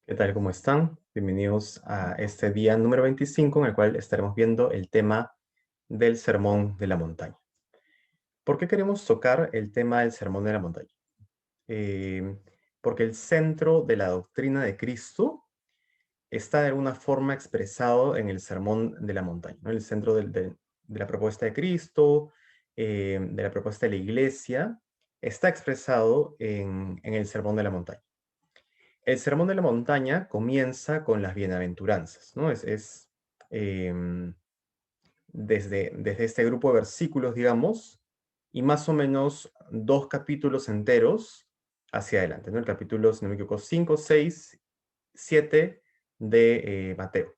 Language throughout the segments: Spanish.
¿Qué tal? ¿Cómo están? Bienvenidos a este día número 25 en el cual estaremos viendo el tema del Sermón de la Montaña. ¿Por qué queremos tocar el tema del Sermón de la Montaña? Eh, Porque el centro de la doctrina de Cristo está de alguna forma expresado en el Sermón de la Montaña, ¿no? El centro de la propuesta de Cristo, de la propuesta de la Iglesia, está expresado en el Sermón de la Montaña. El Sermón de la Montaña comienza con las bienaventuranzas, ¿no? Em, desde este grupo de versículos, digamos, y más o menos 2 capítulos enteros hacia adelante, ¿no? El capítulo, si no me equivoco, 5, 6, 7 de Mateo.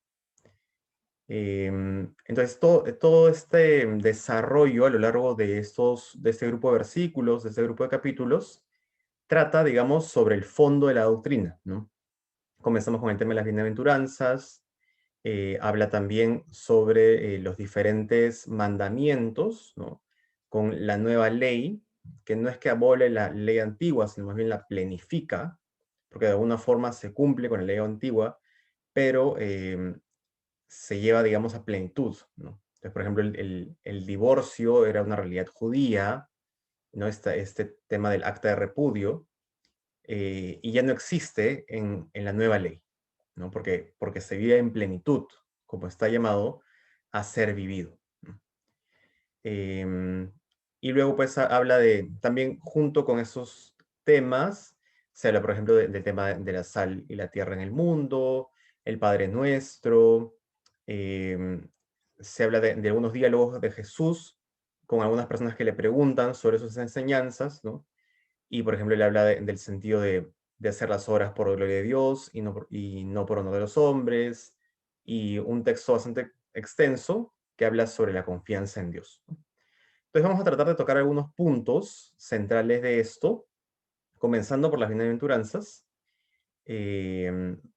Entonces, todo este desarrollo a lo largo de este grupo de versículos, de este grupo de capítulos, trata, digamos, sobre el fondo de la doctrina, ¿no? Comenzamos con el tema de las bienaventuranzas, habla también sobre los diferentes mandamientos, ¿no? Con la nueva ley, que no es que abole la ley antigua, sino más bien la plenifica, porque de alguna forma se cumple con la ley antigua, pero se lleva, digamos, a plenitud, ¿no? Entonces, por ejemplo, el divorcio era una realidad judía, ¿no? Este tema del acta de repudio, y ya no existe en la nueva ley, ¿no? Porque se vive en plenitud, como está llamado a ser vivido, ¿no? Em, y luego pues habla de, también junto con esos temas, se habla por ejemplo del tema de la sal y la tierra en el mundo, el Padre Nuestro, em, se habla de algunos diálogos de Jesús con algunas personas que le preguntan sobre sus enseñanzas, ¿no? Y, por ejemplo, él habla del sentido de hacer las obras por gloria de Dios y no por honor de los hombres, y un texto bastante extenso que habla sobre la confianza en Dios, ¿no? Entonces vamos a tratar de tocar algunos puntos centrales de esto, comenzando por las bienaventuranzas,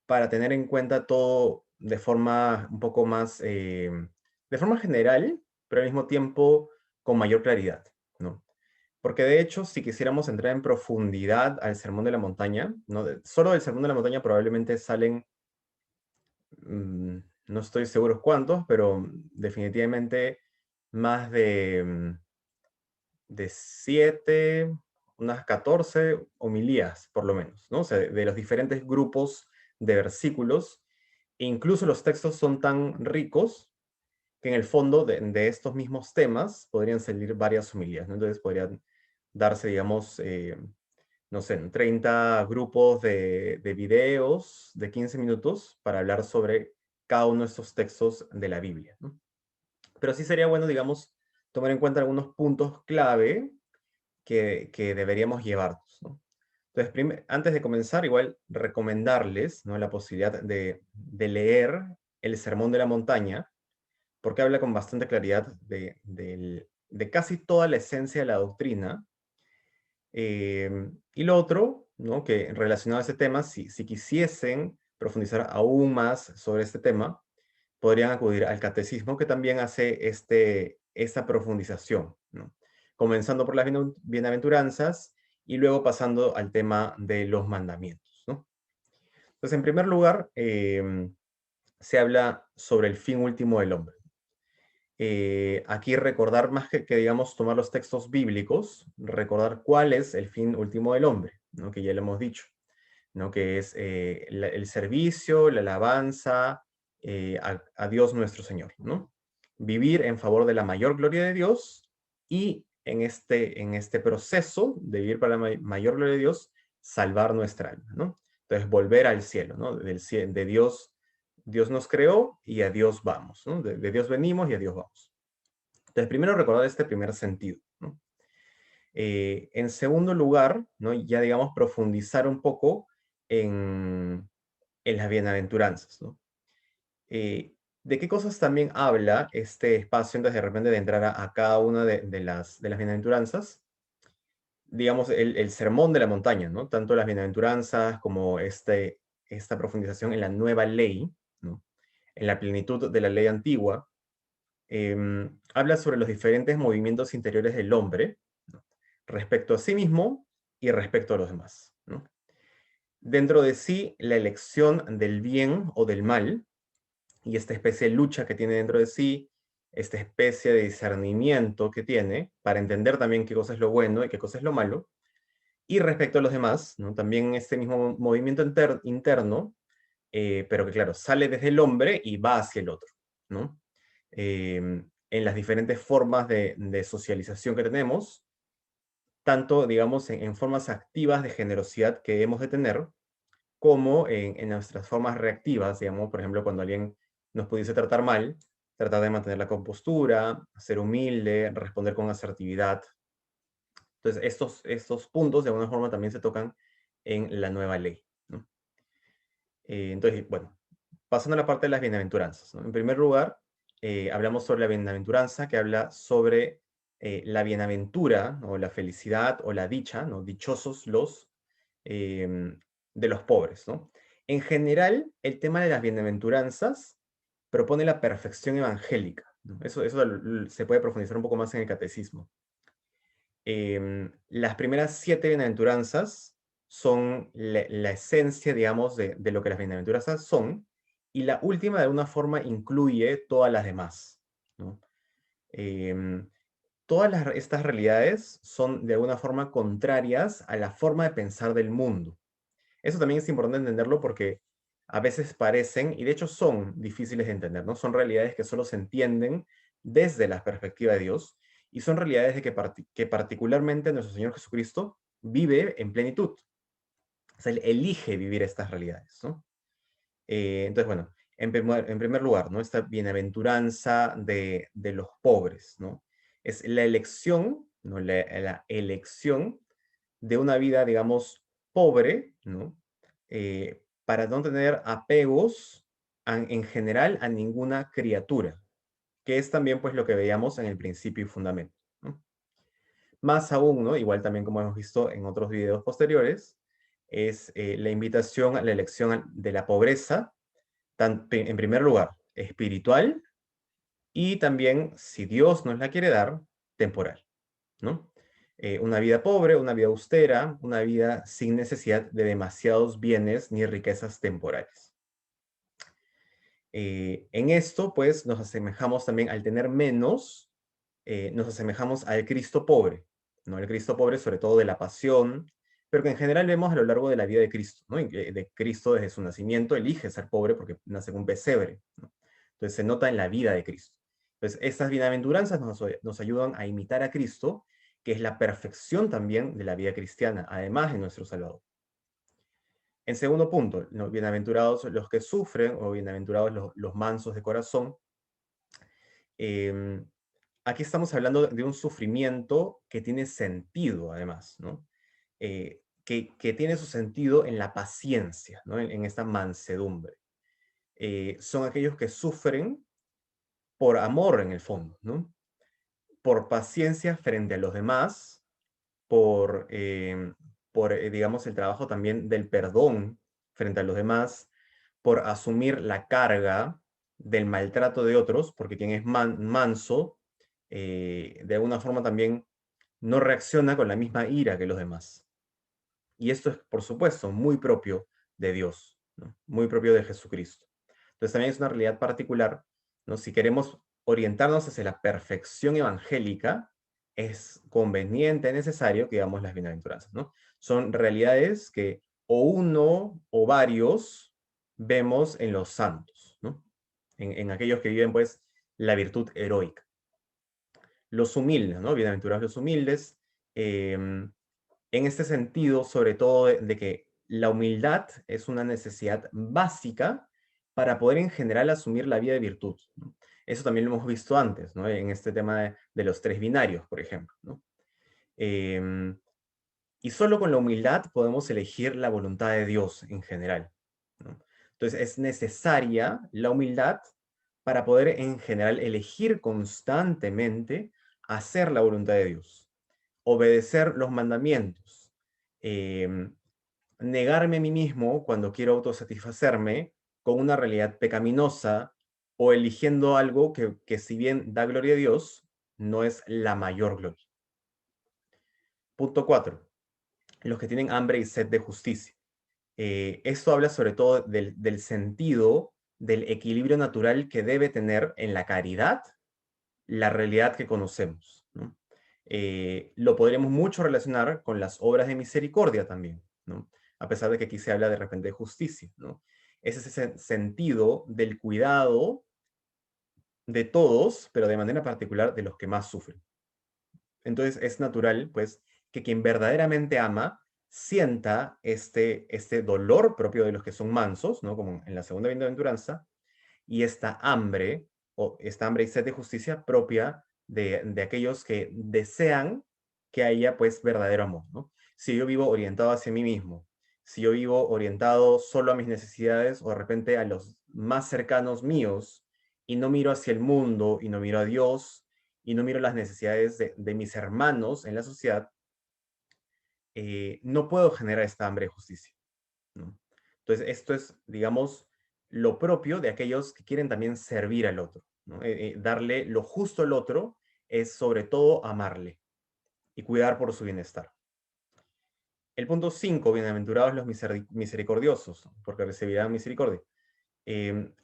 para tener en cuenta todo de forma un poco más, de forma general, pero al mismo tiempo con mayor claridad, ¿no? Porque de hecho, si quisiéramos entrar en profundidad al Sermón de la Montaña, ¿no? Solo del Sermón de la Montaña probablemente salen, no estoy seguro cuántos, pero definitivamente más de 7, unas 14 homilías, por lo menos, ¿no? O sea, de los diferentes grupos de versículos. E incluso los textos son tan ricos que en el fondo de estos mismos temas podrían salir varias homilías, ¿no? Entonces podrían darse, digamos, no sé, 30 grupos de videos de 15 minutos para hablar sobre cada uno de estos textos de la Biblia, ¿no? Pero sí sería bueno, digamos, tomar en cuenta algunos puntos clave que deberíamos llevarnos, ¿no? Entonces, antes de comenzar, igual recomendarles, ¿no? La posibilidad de leer el Sermón de la Montaña, porque habla con bastante claridad de casi toda la esencia de la doctrina. Y lo otro, ¿no? Que relacionado a ese tema, si quisiesen profundizar aún más sobre este tema, podrían acudir al catecismo que también hace esta profundización, ¿no? Comenzando por las bienaventuranzas y luego pasando al tema de los mandamientos, ¿no? Entonces, en primer lugar, se habla sobre el fin último del hombre. Aquí recordar más digamos, tomar los textos bíblicos, recordar cuál es el fin último del hombre, ¿no? Que ya lo hemos dicho, ¿no? Que es el servicio, la alabanza a Dios nuestro Señor, ¿no? Vivir en favor de la mayor gloria de Dios y en este proceso de vivir para la mayor gloria de Dios, salvar nuestra alma, ¿no? Entonces, volver al cielo, ¿no? De Dios, Dios nos creó y a Dios vamos, ¿no? De Dios venimos y a Dios vamos. Entonces, primero recordar este primer sentido, ¿no? En segundo lugar, ¿no? Ya digamos profundizar un poco en las bienaventuranzas, ¿no? ¿De qué cosas también habla este espacio antes de repente de entrar a cada una de las bienaventuranzas? Digamos, el sermón de la montaña, ¿no? Tanto las bienaventuranzas como esta profundización en la nueva ley, ¿no? En la plenitud de la ley antigua, habla sobre los diferentes movimientos interiores del hombre, ¿no? Respecto a sí mismo y respecto a los demás, ¿no? dentro de sí la elección del bien o del mal, y esta especie de lucha que tiene dentro de sí, esta especie de discernimiento que tiene, para entender también qué cosa es lo bueno y qué cosa es lo malo, y respecto a los demás, ¿no? También este mismo movimiento interno, pero que claro, sale desde el hombre y va hacia el otro, ¿no? En las diferentes formas de socialización que tenemos, tanto, digamos, en formas activas de generosidad que hemos de tener, como en nuestras formas reactivas, digamos, por ejemplo, cuando alguien nos pudiese tratar mal, tratar de mantener la compostura, ser humilde, responder con asertividad. Entonces, estos puntos de alguna forma también se tocan en la nueva ley, ¿no? Entonces, bueno, pasando a la parte de las bienaventuranzas, ¿no? En primer lugar, hablamos sobre la bienaventuranza, que habla sobre la bienaventura, o la felicidad, o la dicha, ¿no? Dichosos los de los pobres, ¿no? En general, el tema de las bienaventuranzas propone la perfección evangélica, ¿no? Eso se puede profundizar un poco más en el catecismo. Las primeras 7 bienaventuranzas son la esencia, digamos, de lo que las bienaventuranzas son, y la última de alguna forma incluye todas las demás, ¿no? Em, Todas estas realidades son de alguna forma contrarias a la forma de pensar del mundo. Eso también es importante entenderlo porque a veces parecen, y de hecho son difíciles de entender, ¿no? Son realidades que solo se entienden desde la perspectiva de Dios, y son realidades de que particularmente nuestro Señor Jesucristo vive en plenitud. O sea, Él elige vivir estas realidades, ¿no? Entonces, bueno, en primer lugar, ¿no? Esta bienaventuranza de los pobres, ¿no? Es la elección, ¿no? La elección de una vida, digamos, pobre, ¿no? Para no tener apegos en general a ninguna criatura, que es también pues lo que veíamos en el principio y fundamento, ¿no? Más aún, ¿no? Igual también como hemos visto en otros videos posteriores, es la invitación a la elección de la pobreza, en primer lugar, espiritual, y también, si Dios nos la quiere dar, temporal, ¿no? Una vida pobre, una vida austera, una vida sin necesidad de demasiados bienes ni riquezas temporales. En esto, pues, nos asemejamos también al tener menos, nos asemejamos al Cristo pobre, ¿no? El Cristo pobre, sobre todo de la pasión, pero que en general vemos a lo largo de la vida de Cristo, ¿no? De Cristo desde su nacimiento elige ser pobre porque nace en un pesebre, ¿no? Entonces se nota en la vida de Cristo. Entonces, estas bienaventuranzas nos ayudan a imitar a Cristo, que es la perfección también de la vida cristiana, además de nuestro Salvador. En segundo punto, ¿no? Bienaventurados los que sufren, o bienaventurados los mansos de corazón. Em, Aquí estamos hablando de un sufrimiento que tiene sentido, además, ¿no? Que tiene su sentido en la paciencia, ¿no? En esta mansedumbre. Son aquellos que sufren por amor en el fondo, ¿no? Por paciencia frente a los demás, por digamos, el trabajo también del perdón frente a los demás, por asumir la carga del maltrato de otros, porque quien es manso, de alguna forma también no reacciona con la misma ira que los demás. Y esto es, por supuesto, muy propio de Dios, ¿no? Muy propio de Jesucristo. Entonces también es una realidad particular, ¿no? Si queremos orientarnos hacia la perfección evangélica, es conveniente, necesario que digamos las bienaventuranzas, ¿no? Son realidades que o uno o varios vemos en los santos, ¿no? En aquellos que viven, pues, la virtud heroica. Los humildes, ¿no? Bienaventurados los humildes. em, en este sentido, sobre todo de que la humildad es una necesidad básica para poder en general asumir la vida de virtud, ¿no? Eso también lo hemos visto antes, ¿no? En este tema de los 3 binarios, por ejemplo, ¿no? Em, y solo con la humildad podemos elegir la voluntad de Dios en general, ¿no? Entonces es necesaria la humildad para poder en general elegir constantemente hacer la voluntad de Dios, obedecer los mandamientos, em, negarme a mí mismo cuando quiero autosatisfacerme con una realidad pecaminosa, o eligiendo algo que si bien da gloria a Dios, no es la mayor gloria. Punto 4. Los que tienen hambre y sed de justicia. Esto habla sobre todo del sentido, del equilibrio natural que debe tener en la caridad la realidad que conocemos, ¿no? Lo podremos mucho relacionar con las obras de misericordia también, ¿no? A pesar de que aquí se habla de repente de justicia, ¿no? Es ese sentido del cuidado de todos, pero de manera particular de los que más sufren. Entonces es natural, pues, que quien verdaderamente ama sienta este dolor propio de los que son mansos, ¿no? Como en la segunda bienaventuranza, y esta hambre y sed de justicia propia de aquellos que desean que haya, pues, verdadero amor, ¿no? Si yo vivo orientado hacia mí mismo, si yo vivo orientado solo a mis necesidades o de repente a los más cercanos míos, y no miro hacia el mundo, y no miro a Dios, y no miro las necesidades de mis hermanos en la sociedad, no puedo generar esta hambre de justicia, ¿no? Entonces, esto es, digamos, lo propio de aquellos que quieren también servir al otro, ¿no? Darle lo justo al otro es sobre todo amarle y cuidar por su bienestar. El punto 5, bienaventurados los misericordiosos, porque recibirán misericordia.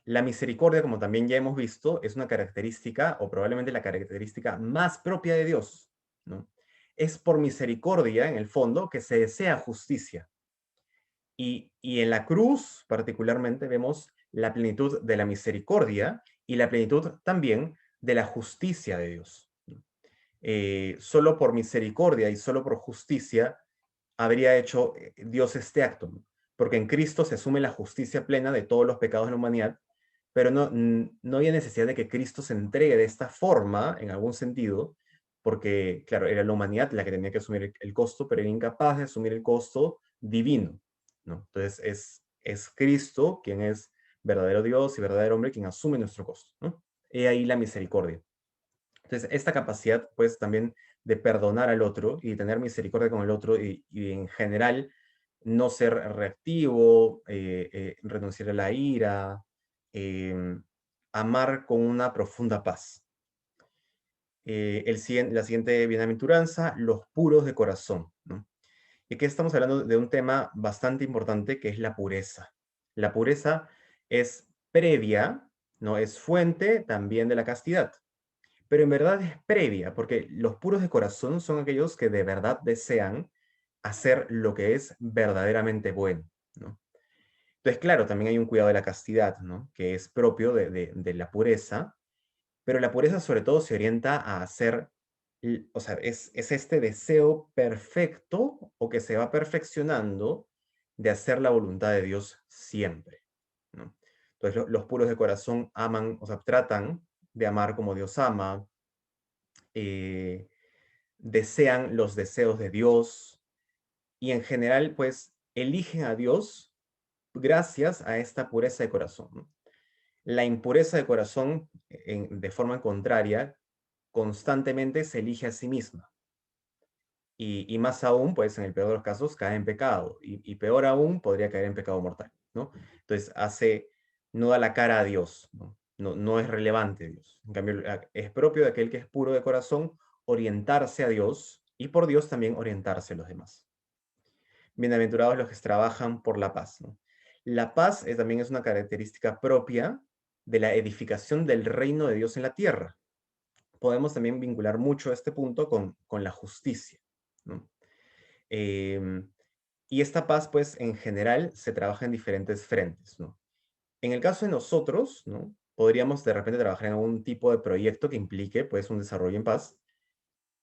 La misericordia, como también ya hemos visto, es una característica, o probablemente la característica más propia de Dios, ¿no? Es por misericordia, en el fondo, que se desea justicia. Y en la cruz, particularmente, vemos la plenitud de la misericordia y la plenitud también de la justicia de Dios. Solo por misericordia y solo por justicia habría hecho Dios este acto, ¿no? Porque en Cristo se asume la justicia plena de todos los pecados de la humanidad, pero no había necesidad de que Cristo se entregue de esta forma, en algún sentido, porque, claro, era la humanidad la que tenía que asumir el costo, pero era incapaz de asumir el costo divino, ¿no? Entonces es Cristo quien es verdadero Dios y verdadero hombre quien asume nuestro costo, ¿no? He ahí la misericordia. Entonces, esta capacidad, pues, también de perdonar al otro y tener misericordia con el otro y en general no ser reactivo, renunciar a la ira, em, amar con una profunda paz. La siguiente bienaventuranza, los puros de corazón, ¿no? Y aquí estamos hablando de un tema bastante importante que es la pureza. La pureza es previa, ¿no? Es fuente también de la castidad, pero en verdad es previa, porque los puros de corazón son aquellos que de verdad desean hacer lo que es verdaderamente bueno, ¿no? Entonces, claro, también hay un cuidado de la castidad, ¿no? Que es propio de la pureza, pero la pureza sobre todo se orienta a hacer, o sea, es este deseo perfecto o que se va perfeccionando de hacer la voluntad de Dios siempre, ¿no? Entonces, los puros de corazón aman, o sea, tratan de amar como Dios ama, eh, desean los deseos de Dios y en general, pues, eligen a Dios gracias a esta pureza de corazón, ¿no? La impureza de corazón, de forma contraria, constantemente se elige a sí misma. Y más aún, pues en el peor de los casos, cae en pecado. Y peor aún, podría caer en pecado mortal, ¿no? Entonces no da la cara a Dios, ¿no? No es relevante Dios. En cambio, es propio de aquel que es puro de corazón orientarse a Dios y por Dios también orientarse a los demás. Bienaventurados los que trabajan por la paz, ¿no? La paz también es una característica propia de la edificación del reino de Dios en la tierra. Podemos también vincular mucho este punto con la justicia, ¿no? Em, y esta paz, pues, en general, se trabaja en diferentes frentes, ¿no? En el caso de nosotros, ¿no? Podríamos de repente trabajar en algún tipo de proyecto que implique, pues, un desarrollo en paz,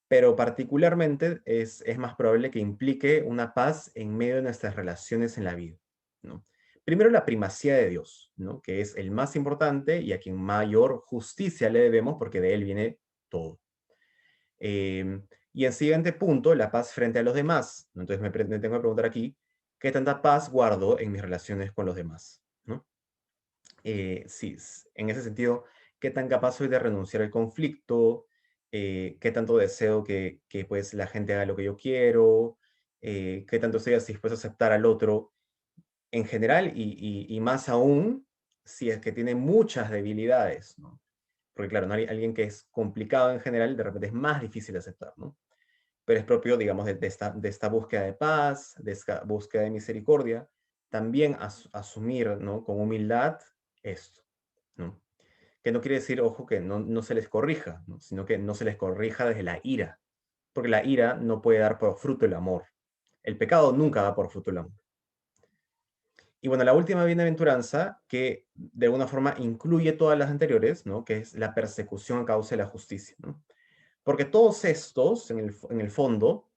pero particularmente es más probable que implique una paz en medio de nuestras relaciones en la vida, ¿no? Primero, la primacía de Dios, ¿no? Que es el más importante y a quien mayor justicia le debemos, porque de él viene todo. Y en siguiente punto, la paz frente a los demás, ¿no? Entonces me tengo que preguntar aquí, ¿qué tanta paz guardo en mis relaciones con los demás? ¿No? Sí, en ese sentido, ¿qué tan capaz soy de renunciar al conflicto? ¿Qué tanto deseo que pues la gente haga lo que yo quiero? ¿Qué tanto estoy dispuesto a aceptar al otro en general? Y más aún, si es que tiene muchas debilidades, ¿no? Porque claro, alguien que es complicado en general, de repente es más difícil de aceptar, ¿no? Pero es propio, digamos, de esta búsqueda de paz, de esta búsqueda de misericordia, también asumir, ¿no? Con humildad esto, ¿no? Que no quiere decir, ojo, que no se les corrija, ¿no? Sino que no se les corrija desde la ira, porque la ira no puede dar por fruto el amor. El pecado nunca da por fruto el amor. Y bueno, la última bienaventuranza, que de alguna forma incluye todas las anteriores, ¿no? Que es la persecución a causa de la justicia, ¿no? Porque todos estos, en el fondo,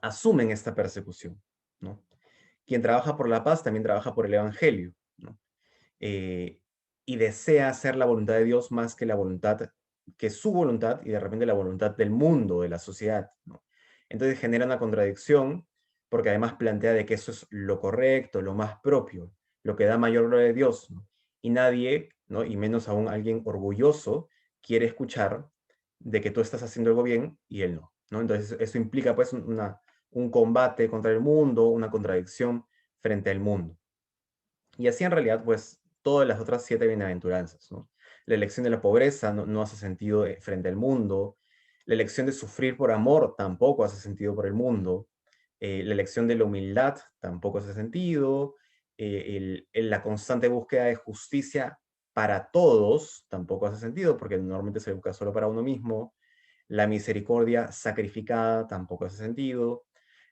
asumen esta persecución, ¿no? Quien trabaja por la paz también trabaja por el evangelio, ¿no? Eh, y desea hacer la voluntad de Dios más que la voluntad, que su voluntad y de repente la voluntad del mundo, de la sociedad, ¿no? Entonces genera una contradicción porque además plantea de que eso es lo correcto, lo más propio, lo que da mayor gloria a Dios, ¿no? Y nadie, ¿no? Y menos aún alguien orgulloso, quiere escuchar de que tú estás haciendo algo bien y él no, ¿no? Entonces eso implica pues un combate contra el mundo, una contradicción frente al mundo. Y así en realidad, pues, todas las otras 7 bienaventuranzas, ¿no? La elección de la pobreza no hace sentido frente al mundo. La elección de sufrir por amor tampoco hace sentido por el mundo. La elección de la humildad tampoco hace sentido. La constante búsqueda de justicia para todos tampoco hace sentido, porque normalmente se busca solo para uno mismo. La misericordia sacrificada tampoco hace sentido.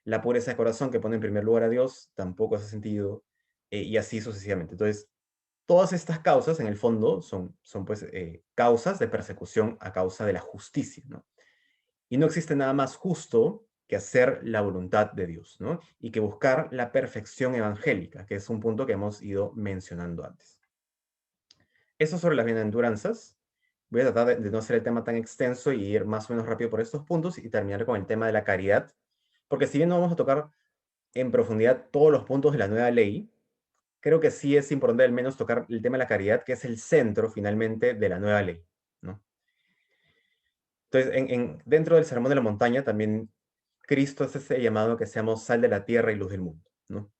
La pureza de corazón que pone en primer lugar a Dios tampoco hace sentido. Y así sucesivamente. Entonces, todas estas causas, en el fondo, son pues causas de persecución a causa de la justicia, ¿no? Y no existe nada más justo que hacer la voluntad de Dios, ¿no? Y que buscar la perfección evangélica, que es un punto que hemos ido mencionando antes. Eso sobre las bienaventuranzas. Voy a tratar de no hacer el tema tan extenso y ir más o menos rápido por estos puntos y terminar con el tema de la caridad, porque si bien no vamos a tocar en profundidad todos los puntos de la nueva ley, creo que sí es importante al menos tocar el tema de la caridad, que es el centro finalmente de la nueva ley, ¿no? Entonces, dentro del Sermón de la Montaña también Cristo hace ese llamado que seamos sal de la tierra y luz del mundo, ¿no?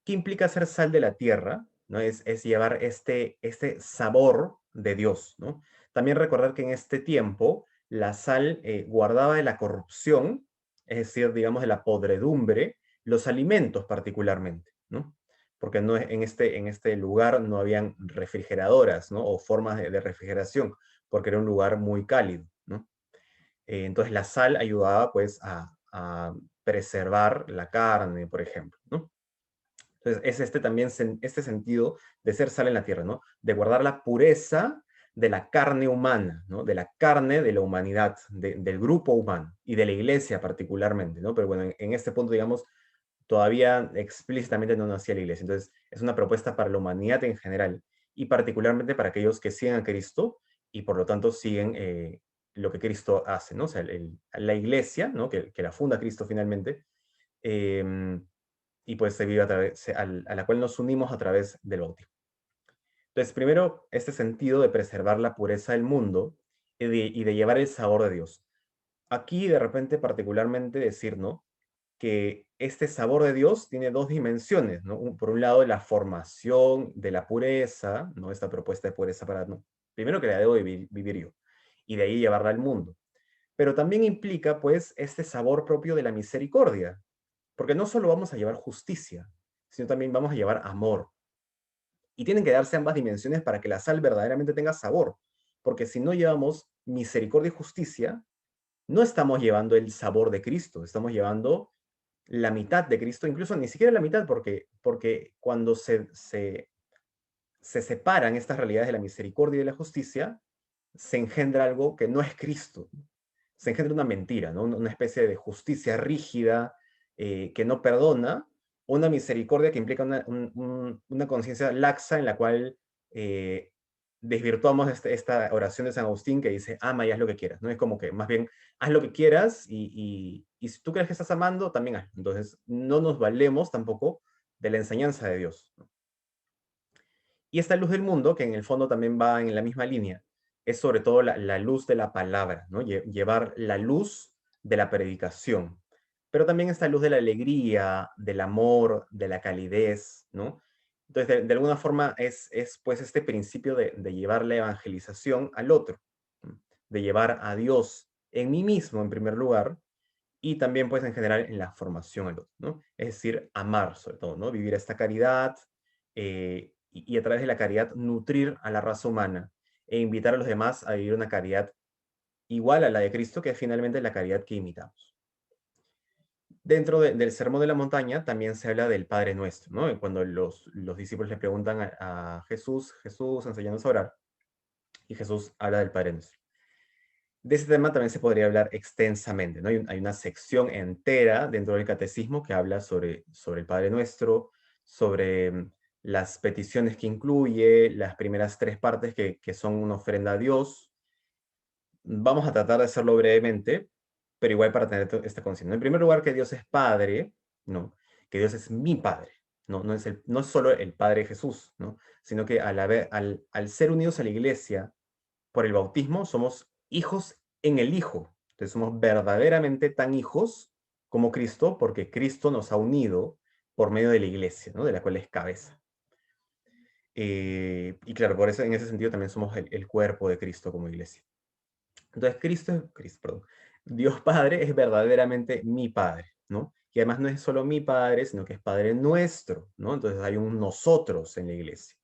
¿Qué implica ser sal de la tierra? ¿No? Es llevar este sabor de Dios, ¿no? También recordar que en este tiempo la sal guardaba de la corrupción, es decir, digamos, de la podredumbre, los alimentos particularmente, ¿no? Porque no, en este lugar no habían refrigeradoras, ¿no? O formas de refrigeración, porque era un lugar muy cálido, ¿no? Entonces la sal ayudaba pues a preservar la carne, por ejemplo, ¿no? Entonces, es este también este sentido de ser sal en la tierra, ¿no? De guardar la pureza de la carne humana, ¿no? De la carne de la humanidad, del grupo humano y de la iglesia particularmente, ¿no? Pero bueno, en este punto, digamos, todavía explícitamente no nacía la iglesia. Entonces, es una propuesta para la humanidad en general y particularmente para aquellos que siguen a Cristo y por lo tanto siguen lo que Cristo hace, ¿no? O sea, la iglesia, ¿no? Que la funda Cristo finalmente. em, y pues se vive a la cual nos unimos a través del bautismo. Entonces, primero, este sentido de preservar la pureza del mundo y de llevar el sabor de Dios. Aquí, de repente, particularmente decir, ¿no? Que este sabor de Dios tiene dos dimensiones, ¿no? Por un lado, la formación de la pureza, ¿no? Esta propuesta de pureza para, ¿no? Primero que la debo vivir yo, y de ahí llevarla al mundo. Pero también implica, pues, este sabor propio de la misericordia, porque no solo vamos a llevar justicia, sino también vamos a llevar amor. Y tienen que darse ambas dimensiones para que la sal verdaderamente tenga sabor, porque si no llevamos misericordia y justicia, no estamos llevando el sabor de Cristo, estamos llevando la mitad de Cristo, incluso ni siquiera la mitad, porque cuando se separan estas realidades de la misericordia y de la justicia, se engendra algo que no es Cristo, se engendra una mentira, ¿no? Una especie de justicia rígida que no perdona, una misericordia que implica una conciencia laxa en la cual eh, desvirtuamos esta oración de San Agustín que dice, ama y haz lo que quieras, ¿no? Es como que más bien, haz lo que quieras y si tú crees que estás amando, también haz. Entonces, no nos valemos tampoco de la enseñanza de Dios, ¿no? Y esta luz del mundo, que en el fondo también va en la misma línea, es sobre todo la luz de la palabra, ¿no? Llevar la luz de la predicación, pero también esta luz de la alegría, del amor, de la calidez, ¿no? Entonces, de alguna forma es pues este principio de llevar la evangelización al otro, ¿no? De llevar a Dios en mí mismo en primer lugar y también pues en general en la formación al otro, ¿no? Es decir, amar sobre todo, ¿no? Vivir esta caridad y a través de la caridad nutrir a la raza humana e invitar a los demás a vivir una caridad igual a la de Cristo, que es finalmente la caridad que imitamos. Dentro del Sermón de la Montaña también se habla del Padre Nuestro, ¿no? Y cuando los discípulos le preguntan a Jesús, Jesús, enséñanos a orar, y Jesús habla del Padre Nuestro. De ese tema también se podría hablar extensamente, ¿no? Hay una sección entera dentro del catecismo que habla sobre el Padre Nuestro, sobre las peticiones que incluye, las primeras tres partes que son una ofrenda a Dios. Vamos a tratar de hacerlo brevemente, pero igual para tener esta conciencia. En primer lugar, que Dios es Padre, ¿no? Que Dios es mi Padre, ¿no? No es solo el Padre Jesús, ¿no? Sino que al ser unidos a la Iglesia por el bautismo, somos hijos en el Hijo. Entonces somos verdaderamente tan hijos como Cristo, porque Cristo nos ha unido por medio de la Iglesia, ¿no? De la cual es cabeza. Y claro, por eso en ese sentido también somos el cuerpo de Cristo como Iglesia. Entonces, perdón, Dios Padre es verdaderamente mi Padre, ¿no? Y además no es solo mi Padre, sino que es Padre nuestro, ¿no? Entonces hay un nosotros en la iglesia,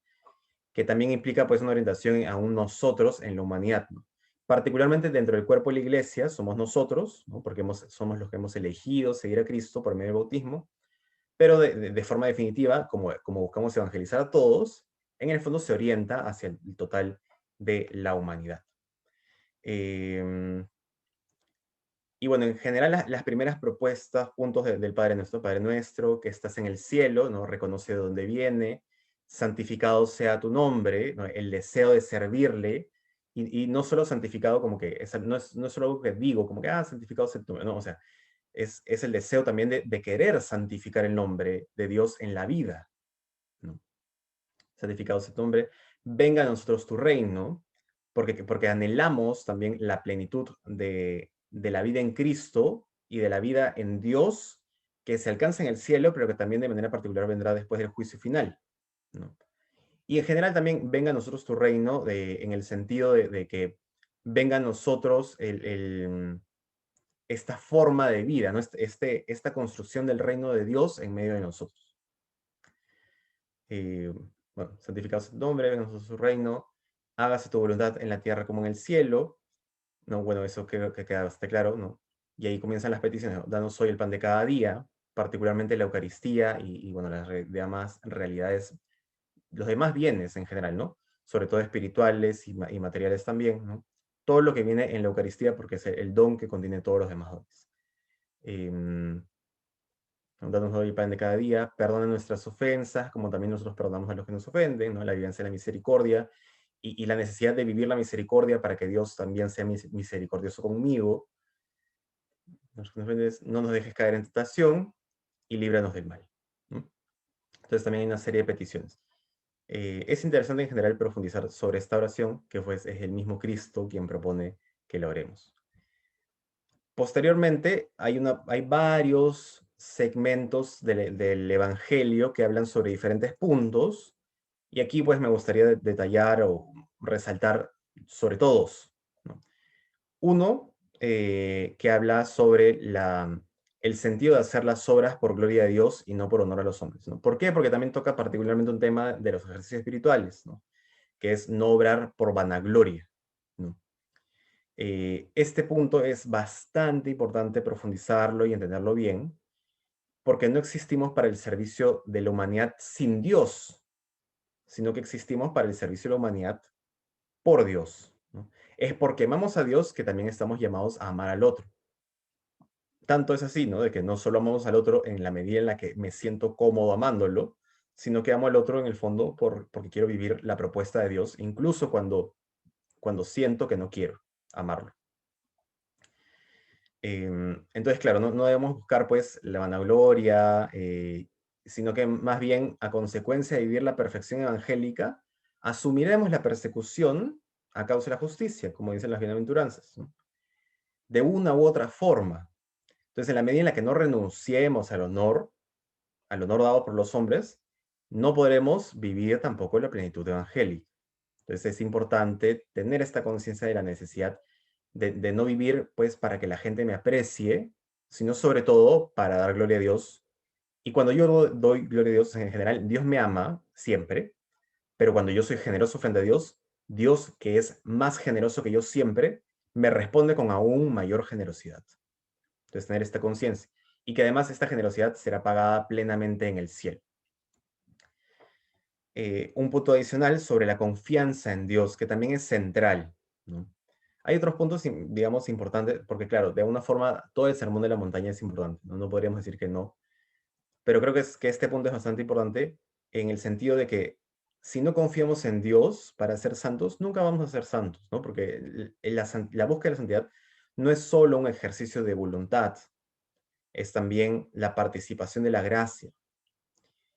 que también implica pues una orientación a un nosotros en la humanidad, ¿no? Particularmente dentro del cuerpo de la iglesia somos nosotros, ¿no? Porque somos los que hemos elegido seguir a Cristo por medio del bautismo, pero de forma definitiva, como buscamos evangelizar a todos, en el fondo se orienta hacia el total de la humanidad. Eh, Y bueno, en general las primeras propuestas, puntos del Padre Nuestro, que estás en el cielo, ¿no? Reconoce de dónde viene, santificado sea tu nombre, ¿no? El deseo de servirle, y no solo santificado como que, no es solo algo que digo, como que, santificado sea tu nombre, no, o sea, es el deseo también de querer santificar el nombre de Dios en la vida, ¿no? Santificado sea tu nombre, venga a nosotros tu reino, porque anhelamos también la plenitud de la vida en Cristo y de la vida en Dios, que se alcanza en el cielo, pero que también de manera particular vendrá después del juicio final, ¿no? Y en general también venga a nosotros tu reino, en el sentido de que venga a nosotros esta forma de vida, ¿no? Esta construcción del reino de Dios en medio de nosotros. Eh, bueno, santificado sea tu nombre, venga a nosotros tu reino, hágase tu voluntad en la tierra como en el cielo, ¿no? Bueno, eso creo que queda bastante claro, ¿no? Y ahí comienzan las peticiones, ¿no? Danos hoy el pan de cada día, particularmente la Eucaristía bueno, las demás realidades, los demás bienes en general, ¿no? Sobre todo espirituales y materiales también, ¿no? Todo lo que viene en la Eucaristía porque es el don que contiene todos los demás dones. Em, Danos hoy el pan de cada día, perdona nuestras ofensas, como también nosotros perdonamos a los que nos ofenden, ¿no? La vivencia de la misericordia y la necesidad de vivir la misericordia para que Dios también sea misericordioso conmigo. No nos dejes caer en tentación y líbranos del mal, ¿no? Entonces también hay una serie de peticiones. Es interesante en general profundizar sobre esta oración, que pues es el mismo Cristo quien propone que la oremos. Posteriormente, hay varios segmentos del Evangelio que hablan sobre diferentes puntos, y aquí pues me gustaría detallar o resaltar sobre todos, ¿no? Uno, que habla sobre el sentido de hacer las obras por gloria de Dios y no por honor a los hombres, ¿no? ¿Por qué? Porque también toca particularmente un tema de los ejercicios espirituales, ¿no? Que es no obrar por vanagloria, ¿no? Este punto es bastante importante profundizarlo y entenderlo bien, porque no existimos para el servicio de la humanidad sin Dios, sino que existimos para el servicio de la humanidad por Dios, ¿no? Es porque amamos a Dios que también estamos llamados a amar al otro. Tanto es así, ¿no? De que no solo amamos al otro en la medida en la que me siento cómodo amándolo, sino que amo al otro en el fondo porque quiero vivir la propuesta de Dios, incluso cuando siento que no quiero amarlo. Entonces, claro, no debemos buscar pues la vanagloria, sino que más bien a consecuencia de vivir la perfección evangélica, asumiremos la persecución a causa de la justicia, como dicen las bienaventuranzas, ¿no? De una u otra forma. Entonces, en la medida en la que no renunciemos al honor dado por los hombres, no podremos vivir tampoco la plenitud evangélica. Entonces, es importante tener esta conciencia de la necesidad de no vivir, pues, para que la gente me aprecie, sino sobre todo para dar gloria a Dios. Y cuando yo doy gloria a Dios en general, Dios me ama siempre, pero cuando yo soy generoso frente a Dios, Dios, que es más generoso que yo siempre, me responde con aún mayor generosidad. Entonces, tener esta conciencia. Y que además esta generosidad será pagada plenamente en el cielo. Un punto adicional sobre la confianza en Dios, que también es central, ¿no? Hay otros puntos, digamos, importantes, porque claro, de alguna forma todo el sermón de la montaña es importante, ¿no? No podríamos decir que no, pero creo que este punto es bastante importante en el sentido de que si no confiamos en Dios para ser santos, nunca vamos a ser santos, ¿no? Porque la búsqueda de la santidad no es solo un ejercicio de voluntad, es también la participación de la gracia.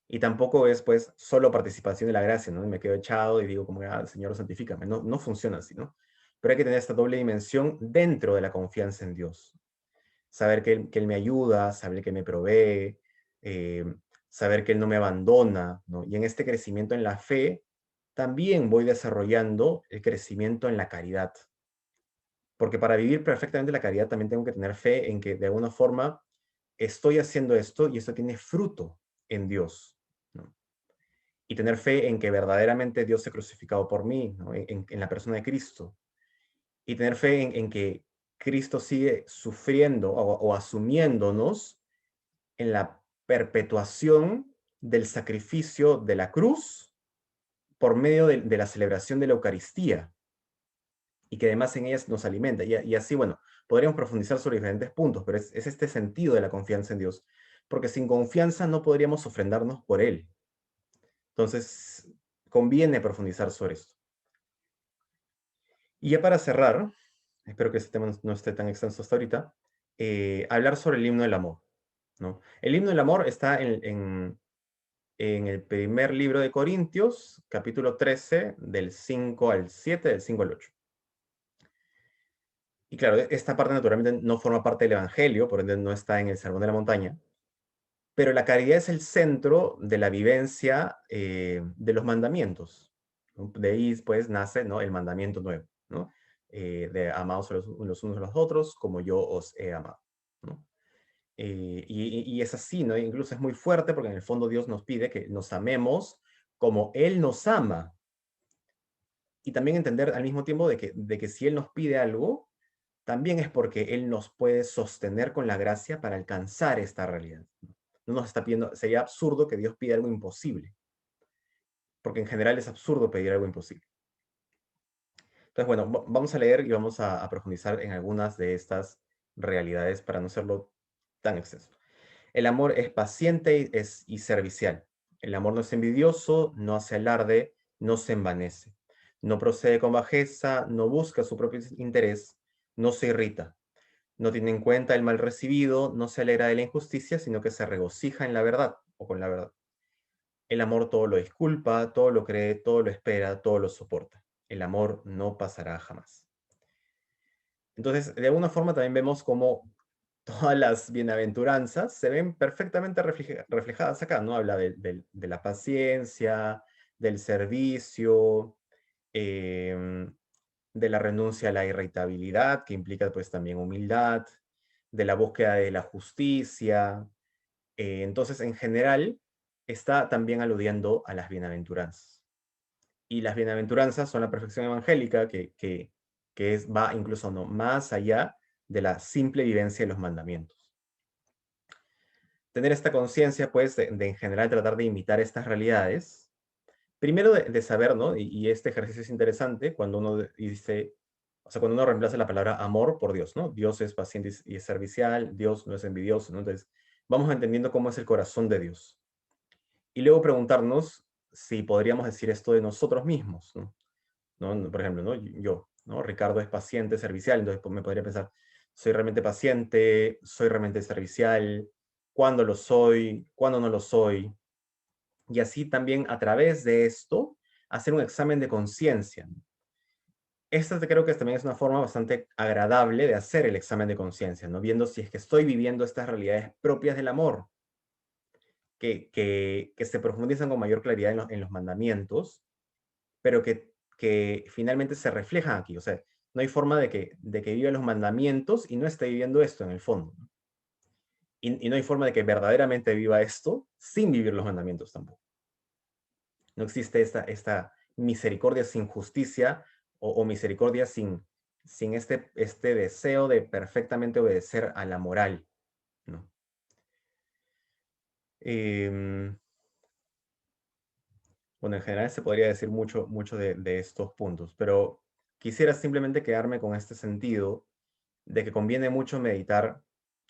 Y tampoco es, pues, solo participación de la gracia, ¿no? Y me quedo echado y digo, como, ah, Señor, santifícame. No, no funciona así, ¿no? Pero hay que tener esta doble dimensión dentro de la confianza en Dios. Saber que Él me ayuda, saber que me provee, eh, saber que Él no me abandona, ¿no? Y en este crecimiento en la fe, también voy desarrollando el crecimiento en la caridad. Porque para vivir perfectamente la caridad también tengo que tener fe en que de alguna forma estoy haciendo esto y esto tiene fruto en Dios, ¿no? Y tener fe en que verdaderamente Dios se ha crucificado por mí, ¿no? En la persona de Cristo. Y tener fe en que Cristo sigue sufriendo o asumiéndonos en la perpetuación del sacrificio de la cruz por medio de la celebración de la Eucaristía y que además en ellas nos alimenta. Y así, bueno, podríamos profundizar sobre diferentes puntos, pero es este sentido de la confianza en Dios, porque sin confianza no podríamos ofrendarnos por Él. Entonces, conviene profundizar sobre esto. Y ya para cerrar, espero que este tema no esté tan extenso hasta ahorita, hablar sobre el himno del amor, ¿no? El himno del amor está en el primer libro de Corintios, capítulo 13, del 5 al 7, del 5 al 8. Y claro, esta parte naturalmente no forma parte del Evangelio, por ende no está en el Sermón de la Montaña, pero la caridad es el centro de la vivencia de los mandamientos, ¿no? De ahí pues nace, ¿no?, el mandamiento nuevo, ¿no? De amados los unos a los otros como yo os he amado, ¿no? Y es así, ¿no? Incluso es muy fuerte porque en el fondo Dios nos pide que nos amemos como Él nos ama. Y también entender al mismo tiempo de que si Él nos pide algo, también es porque Él nos puede sostener con la gracia para alcanzar esta realidad. No nos está pidiendo, sería absurdo que Dios pida algo imposible, porque en general es absurdo pedir algo imposible. Entonces, bueno, vamos a leer y vamos a profundizar en algunas de estas realidades para no hacerlo tan extenso. El amor es paciente y servicial. El amor no es envidioso, no hace alarde, no se envanece. No procede con bajeza, no busca su propio interés, no se irrita. No tiene en cuenta el mal recibido, no se alegra de la injusticia, sino que se regocija en la verdad o con la verdad. El amor todo lo disculpa, todo lo cree, todo lo espera, todo lo soporta. El amor no pasará jamás. Entonces, de alguna forma también vemos cómo todas las bienaventuranzas se ven perfectamente reflejadas acá, ¿no? Habla de la paciencia, del servicio, em, de la renuncia a la irritabilidad, que implica pues también humildad, de la búsqueda de la justicia. Entonces, en general, está también aludiendo a las bienaventuranzas. Y las bienaventuranzas son la perfección evangélica va incluso no, más allá de la simple vivencia de los mandamientos. Tener esta conciencia, pues, de en general tratar de imitar estas realidades, primero de saber, ¿no? Y este ejercicio es interesante cuando uno dice, o sea, cuando uno reemplaza la palabra amor por Dios, ¿no? Dios es paciente y es servicial, Dios no es envidioso, ¿no? Entonces, vamos entendiendo cómo es el corazón de Dios. Y luego preguntarnos si podríamos decir esto de nosotros mismos, ¿no? ¿No? Por ejemplo, ¿no? Yo, ¿no? Ricardo es paciente, servicial, entonces pues, me podría pensar, ¿soy realmente paciente? ¿Soy realmente servicial? ¿Cuándo lo soy? ¿Cuándo no lo soy? Y así también a través de esto, hacer un examen de conciencia. Esta creo que también es una forma bastante agradable de hacer el examen de conciencia, ¿no? Viendo si es que estoy viviendo estas realidades propias del amor, que se profundizan con mayor claridad en los mandamientos, pero que finalmente se reflejan aquí. O sea, no hay forma de que viva los mandamientos y no esté viviendo esto en el fondo, ¿no? y no hay forma de que verdaderamente viva esto sin vivir los mandamientos tampoco. No existe esta misericordia sin justicia o misericordia sin este deseo de perfectamente obedecer a la moral, ¿no? Em, bueno, en general se podría decir mucho de estos puntos, pero quisiera simplemente quedarme con este sentido de que conviene mucho meditar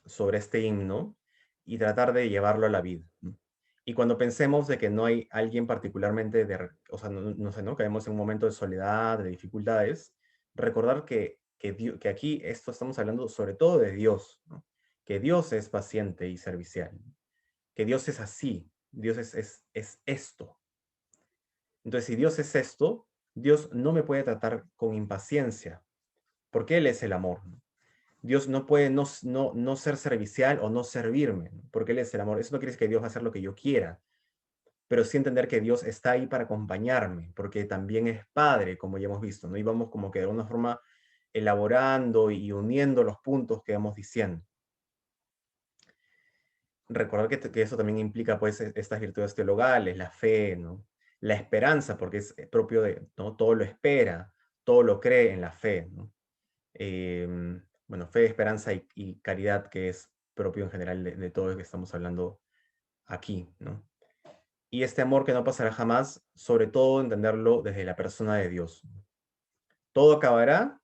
sobre este himno y tratar de llevarlo a la vida, ¿no? Y cuando pensemos de que no hay alguien particularmente o sea, no sé, ¿no? Caemos en un momento de soledad, de dificultades, recordar que aquí esto estamos hablando sobre todo de Dios, ¿no? Que Dios es paciente y servicial, que Dios es así, Dios es esto. Entonces, si Dios es esto, Dios no me puede tratar con impaciencia, porque Él es el amor, ¿no? Dios no puede no ser servicial o no servirme, ¿no? Porque Él es el amor. Eso no quiere decir que Dios va a hacer lo que yo quiera, pero sí entender que Dios está ahí para acompañarme, porque también es Padre, como ya hemos visto, ¿no? Y vamos como que de alguna forma elaborando y uniendo los puntos que vamos diciendo. Recordar que eso también implica, pues, estas virtudes teologales, la fe, ¿no? La esperanza, porque es propio de, ¿no? Todo lo espera, todo lo cree en la fe, ¿no? Bueno, fe, esperanza y caridad, que es propio en general de todo lo que estamos hablando aquí, ¿no? Y este amor que no pasará jamás, sobre todo entenderlo desde la persona de Dios. Todo acabará,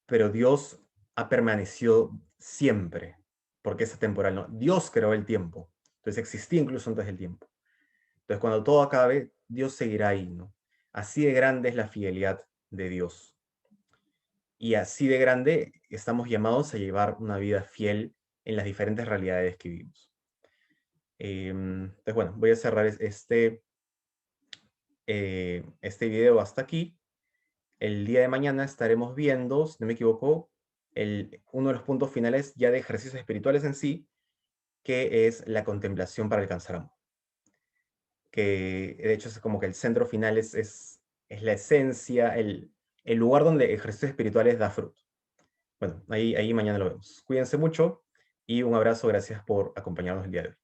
pero Dios ha permanecido siempre, porque es atemporal, ¿no? Dios creó el tiempo, entonces existía incluso antes del tiempo. Entonces, cuando todo acabe, Dios seguirá ahí, ¿no? Así de grande es la fidelidad de Dios. Y así de grande estamos llamados a llevar una vida fiel en las diferentes realidades que vivimos. Entonces, bueno, voy a cerrar este video hasta aquí. El día de mañana estaremos viendo, si no me equivoco, uno de los puntos finales ya de ejercicios espirituales en sí, que es la contemplación para alcanzar amor. Que de hecho es como que el centro final es la esencia, el lugar donde ejercicios espirituales da fruto. Bueno, ahí mañana lo vemos. Cuídense mucho y un abrazo, gracias por acompañarnos el día de hoy.